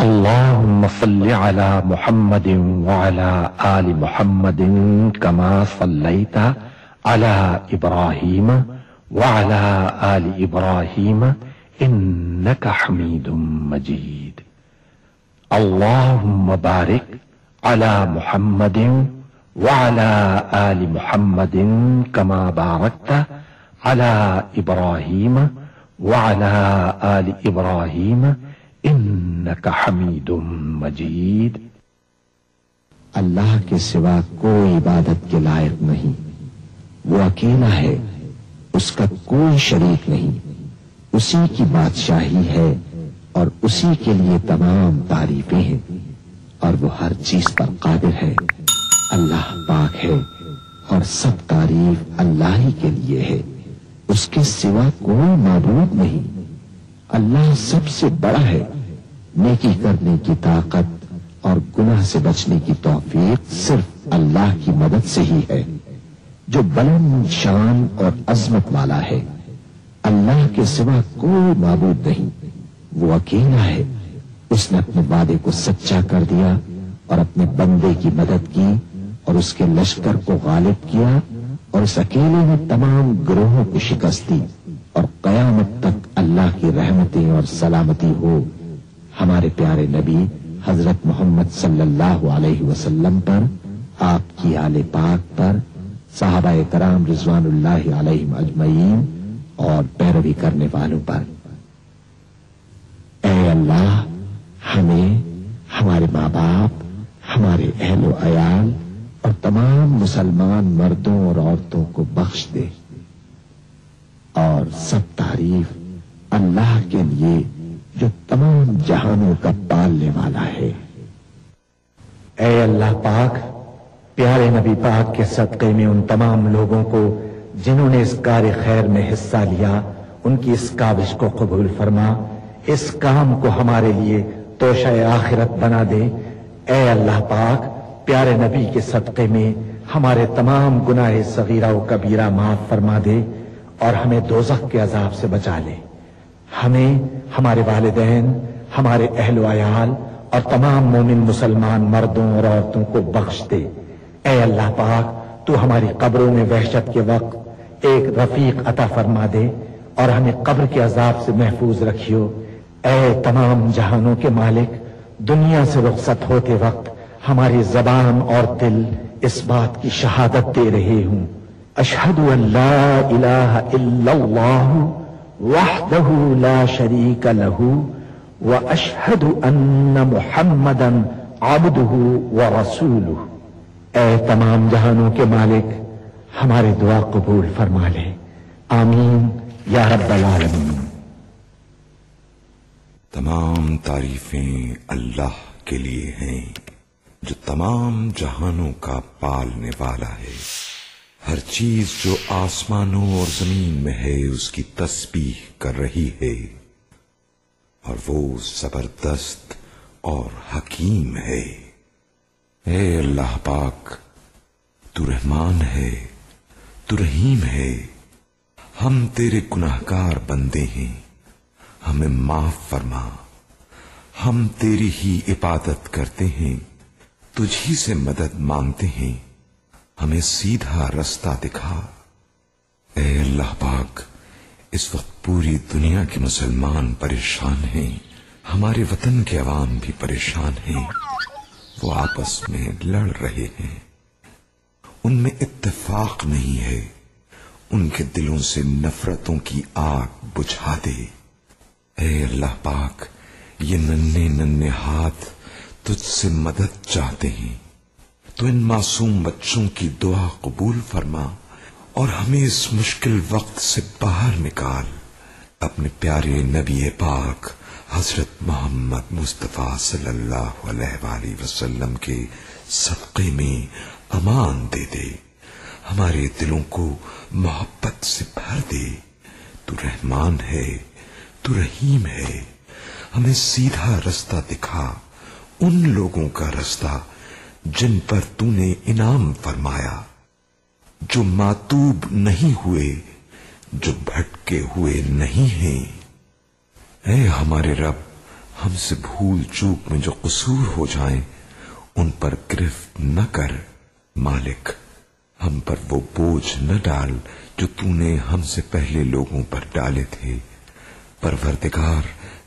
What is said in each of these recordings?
اللهم صل على محمد وعلى آل محمد كما صليت على إبراهيم وعلى آل إبراهيم إنك حميد مجيد. اللهم بارك على محمد وعلى آل محمد كما باركت على إبراهيم وعلى آل إبراهيم إنك حميد مجيد. اللہ کے سوا کوئی عبادت کے لائق نہیں، وہ اکیلا ہے، اس کا کوئی شریک نہیں، اسی کی بادشاہی ہے اور اسی کے لیے تمام تعریفیں ہیں اور وہ ہر چیز پر قادر ہے. اللہ پاک ہے اور سب تعریف اللہ ہی کے لیے ہے، اس کے سوا کوئی معبود نہیں. اللہ سب سے بڑا ہے. نیکی کرنے کی طاقت اور گناہ سے بچنے کی توفیق صرف اللہ کی مدد سے ہی ہے جو بلند شان اور عظمت والا ہے. اللہ کے سوا کوئی معبود نہیں، وہ اکیلا ہے. اس نے اپنے وعدے کو سچا کر دیا اور اپنے بندے کی مدد کی اور اس کے لشکر کو غالب کیا اور اس اکیلے نے تمام گروہوں کو شکست دی. اور قیامت تک اللہ کی رحمتیں اور سلامتی ہو ہمارے پیارے نبی حضرت محمد صلی اللہ علیہ وسلم پر، آپ کی آل پاک پر، صحابہ کرام رضوان اللہ علیہم اجمعین اور پیروی کرنے والوں پر. اے اللہ، ہمیں، ہمارے ماں باپ، ہمارے اہل و عیال اور تمام مسلمان مردوں اور عورتوں کو بخش دے. اور سب تعریف اللہ کے لیے جو تمام جہانوں کا پالنے والا ہے. اے اللہ پاک، پیارے نبی پاک کے صدقے میں ان تمام لوگوں کو جنہوں نے اس کار خیر میں حصہ لیا، ان کی اس کاوش کو قبول فرما. اس کام کو ہمارے لیے توشہ آخرت بنا دے. اے اللہ پاک، پیارے نبی کے صدقے میں ہمارے تمام گناہ صغیرہ و کبیرہ معاف فرما دے اور ہمیں دوزخ کے عذاب سے بچا لے. ہمیں، ہمارے والدین، ہمارے اہل و عیال اور تمام مومن مسلمان مردوں اور عورتوں کو بخش دے. اے اللہ پاک، تو ہماری قبروں میں وحشت کے وقت ایک رفیق عطا فرما دے اور ہمیں قبر کے عذاب سے محفوظ رکھیو. اے تمام جہانوں کے مالک، دنیا سے رخصت ہوتے وقت ہماری زبان اور دل اس بات کی شہادت دے رہے ہوں، اشہد ان لا الہ الا اللہ وحدہ لا شریک لہ واشہد ان محمدا عبدہ ورسولہ. اے تمام جہانوں کے مالک، ہماری دعا قبول فرما لے. آمین یا رب العالمین. تمام تعریفیں اللہ کے لیے ہیں جو تمام جہانوں کا پالنے والا ہے. ہر چیز جو آسمانوں اور زمین میں ہے اس کی تسبیح کر رہی ہے اور وہ زبردست اور حکیم ہے. اے اللہ پاک، تو رحمان ہے، تو رحیم ہے. ہم تیرے گناہگار بندے ہیں، ہمیں معاف فرما. ہم تیری ہی عبادت کرتے ہیں، تجھ ہی سے مدد مانگتے ہیں، ہمیں سیدھا رستہ دکھا. اے اللہ پاک، اس وقت پوری دنیا کے مسلمان پریشان ہیں، ہمارے وطن کے عوام بھی پریشان ہیں. وہ آپس میں لڑ رہے ہیں، ان میں اتفاق نہیں ہے. ان کے دلوں سے نفرتوں کی آگ بجھا دے. اے اللہ پاک، یہ ننھے ننھے ہاتھ تجھ سے مدد چاہتے ہیں. تو ان معصوم بچوں کی دعا قبول فرما اور ہمیں اس مشکل وقت سے باہر نکال. اپنے پیارے نبی پاک حضرت محمد مصطفیٰ صلی اللہ علیہ وآلہ وسلم کے صدقے میں امان دے دے. ہمارے دلوں کو محبت سے بھر دے. تو رحمان ہے، تو رحیم ہے. ہمیں سیدھا رستہ دکھا، ان لوگوں کا رستہ جن پر تو نے انعام فرمایا، جو ماتوب نہیں ہوئے، جو بھٹکے ہوئے نہیں ہیں. اے ہمارے رب، ہم سے بھول چوک میں جو قصور ہو جائیں ان پر گرفت نہ کر مالک، ہم پر وہ بوجھ نہ ڈال جو تو نے ہم سے پہلے لوگوں پر ڈالے تھے۔ پروردگار،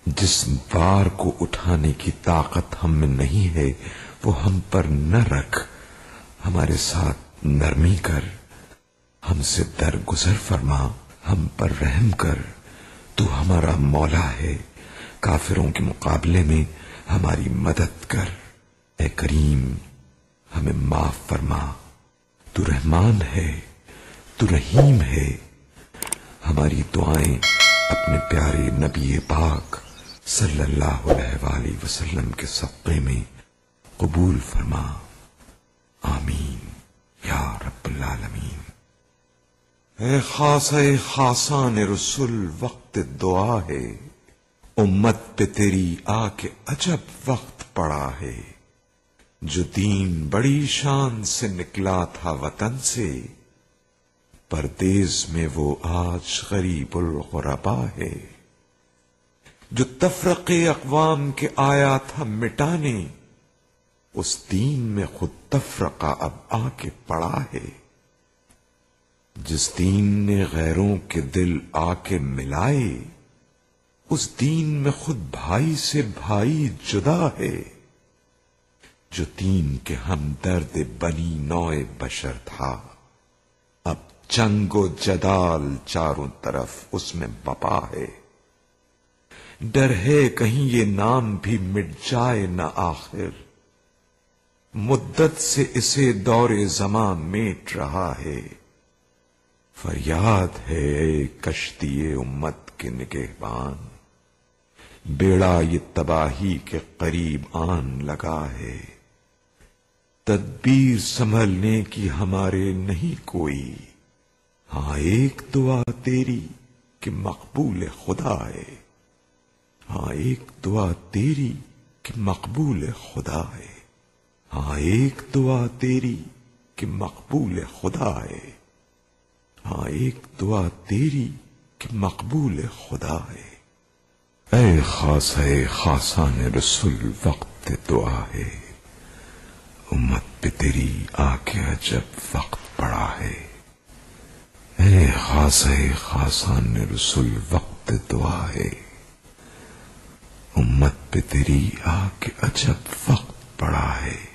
جس بار کو اٹھانے کی طاقت ہم میں نہیں ہے وہ ہم پر نہ رکھ، ہمارے ساتھ نرمی کر، ہم سے درگزر فرما، ہم پر رحم کر، تو ہمارا مولا ہے، کافروں کے مقابلے میں ہماری مدد کر۔ اے کریم، ہمیں معاف فرما، تو رحمان ہے، تو رحیم ہے۔ ہماری دعائیں اپنے پیارے نبی پاک صلی اللہ علیہ وآلہ وسلم کے صدقے میں قبول فرما، آمین یا رب العالمین۔ اے خاصہ خاصان رسول، وقت دعا ہے، امت پہ تیری آ کے عجب وقت پڑا ہے۔ جو دین بڑی شان سے نکلا تھا وطن سے، پردیس میں وہ آج غریب الغربا ہے۔ جو تفرقے اقوام کے آیا تھا مٹانے، اس دین میں خود تفرقہ اب آ کے پڑا ہے۔ جس دین نے غیروں کے دل آ کے ملائے، اس دین میں خود بھائی سے بھائی جدا ہے۔ جو دین کے ہمدرد بنی نوع بشر تھا، اب جنگ و جدال چاروں طرف اس میں بپا ہے۔ ڈر ہے کہیں یہ نام بھی مٹ جائے نہ آخر، مدت سے اسے دور زماں میٹ رہا ہے۔ فریاد ہے اے کشتی امت کے نگہبان، بیڑا یہ تباہی کے قریب آن لگا ہے۔ تدبیر سنبھلنے کی ہمارے نہیں کوئی، ہاں ایک دعا تیری کہ مقبول خدا ہے، ہاں ایک دعا تیری کہ مقبول خدا ہے، ہاں ایک دعا تیری کہ مقبول خدا ہے، ہاں ایک دعا تیری کہ مقبول خدا ہے۔ اے خاصہ خاصان رسول، وقت دعا ہے، امت پہ تیری آ کے عجب وقت پڑا ہے۔ اے خاصہ خاصان رسول، وقت دعا ہے، امت پہ تیری آ کے عجب وقت پڑا ہے۔